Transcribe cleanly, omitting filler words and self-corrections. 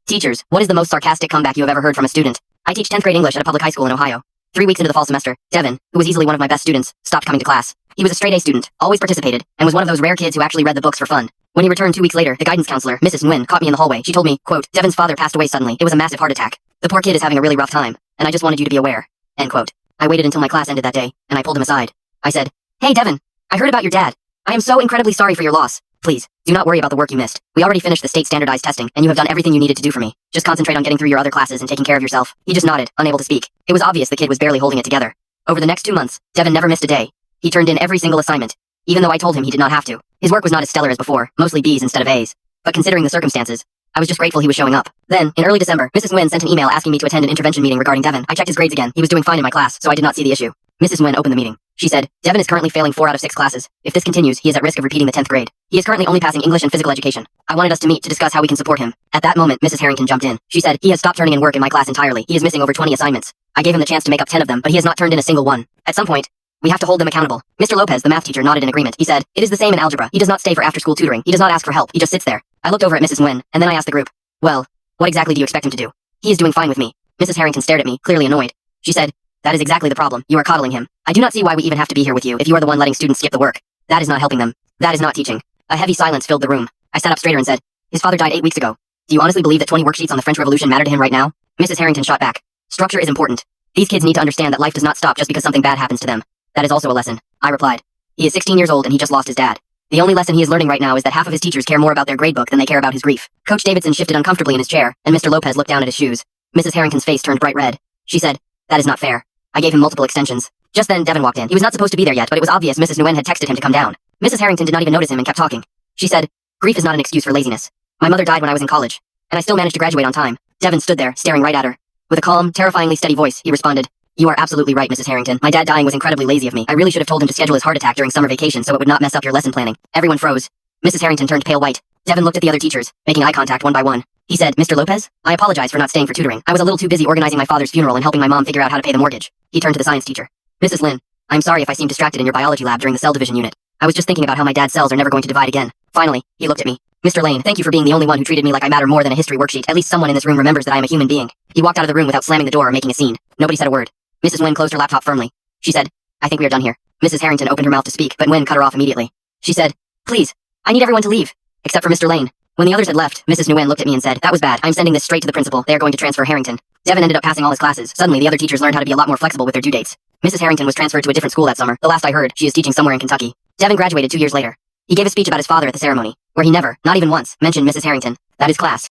Teachers, what is the most sarcastic comeback you have ever heard from a student? I teach 10th grade English at a public high school in Ohio. 3 weeks into the fall semester, Devin, who was easily one of my best students, stopped coming to class. He was a straight A student, always participated, and was one of those rare kids who actually read the books for fun. When he returned 2 weeks later, the guidance counselor, Mrs. Nguyen, caught me in the hallway. She told me, quote, Devin's father passed away suddenly. It was a massive heart attack. The poor kid is having a really rough time, and I just wanted you to be aware. End quote. I waited until my class ended that day, and I pulled him aside. I said, Hey Devin, I heard about your dad. I am so incredibly sorry for your loss. Please, do not worry about the work you missed. We already finished the state standardized testing, and you have done everything you needed to do for me. Just concentrate on getting through your other classes and taking care of yourself. He just nodded, unable to speak. It was obvious the kid was barely holding it together. Over the next 2 months, Devin never missed a day. He turned in every single assignment, even though I told him he did not have to. His work was not as stellar as before, mostly B's instead of A's. But considering the circumstances, I was just grateful he was showing up. Then, in early December, Mrs. Nguyen sent an email asking me to attend an intervention meeting regarding Devin. I checked his grades again. He was doing fine in my class, so I did not see the issue. Mrs. Nguyen opened the meeting. She said, Devin is currently failing 4 out of 6 classes. If this continues, he is at risk of repeating the 10th grade. He is currently only passing English and physical education. I wanted us to meet to discuss how we can support him. At that moment, Mrs. Harrington jumped in. She said, he has stopped turning in work in my class entirely. He is missing over 20 assignments. I gave him the chance to make up 10 of them, but he has not turned in a single one. At some point, we have to hold them accountable. Mr. Lopez, the math teacher, nodded in agreement. He said, it is the same in algebra. He does not stay for after-school tutoring. He does not ask for help. He just sits there. I looked over at Mrs. Nguyen, and then I asked the group, well, what exactly do you expect him to do? He is doing fine with me. Mrs. Harrington stared at me, clearly annoyed. She said, that is exactly the problem. You are coddling him. I do not see why we even have to be here with you if you are the one letting students skip the work. That is not helping them. That is not teaching. A heavy silence filled the room. I sat up straighter and said, his father died 8 weeks ago. Do you honestly believe that 20 worksheets on the French Revolution matter to him right now? Mrs. Harrington shot back. Structure is important. These kids need to understand that life does not stop just because something bad happens to them. That is also a lesson. I replied. He is 16 years old and he just lost his dad. The only lesson he is learning right now is that half of his teachers care more about their gradebook than they care about his grief. Coach Davidson shifted uncomfortably in his chair, and Mr. Lopez looked down at his shoes. Mrs. Harrington's face turned bright red. She said, that is not fair. I gave him multiple extensions. Just then, Devin walked in. He was not supposed to be there yet, but it was obvious Mrs. Nguyen had texted him to come down. Mrs. Harrington did not even notice him and kept talking. She said, grief is not an excuse for laziness. My mother died when I was in college, and I still managed to graduate on time. Devin stood there, staring right at her. With a calm, terrifyingly steady voice, he responded, you are absolutely right, Mrs. Harrington. My dad dying was incredibly lazy of me. I really should have told him to schedule his heart attack during summer vacation so it would not mess up your lesson planning. Everyone froze. Mrs. Harrington turned pale white. Devin looked at the other teachers, making eye contact one by one. He said, Mr. Lopez, I apologize for not staying for tutoring. I was a little too busy organizing my father's funeral and helping my mom figure out how to pay the mortgage. He turned to the science teacher. Mrs. Lin, I'm sorry if I seemed distracted in your biology lab during the cell division unit. I was just thinking about how my dad's cells are never going to divide again. Finally, he looked at me. Mr. Lane, thank you for being the only one who treated me like I matter more than a history worksheet. At least someone in this room remembers that I am a human being. He walked out of the room without slamming the door or making a scene. Nobody said a word. Mrs. Nguyen closed her laptop firmly. She said, I think we are done here. Mrs. Harrington opened her mouth to speak, but Nguyen cut her off immediately. She said, please, I need everyone to leave, except for Mr. Lane. When the others had left, Mrs. Nguyen looked at me and said, that was bad. I'm sending this straight to the principal. They are going to transfer Harrington. Devin ended up passing all his classes. Suddenly, the other teachers learned how to be a lot more flexible with their due dates. Mrs. Harrington was transferred to a different school that summer. The last I heard, she is teaching somewhere in Kentucky. Devin graduated 2 years later. He gave a speech about his father at the ceremony, where he never, not even once, mentioned Mrs. Harrington. That is class.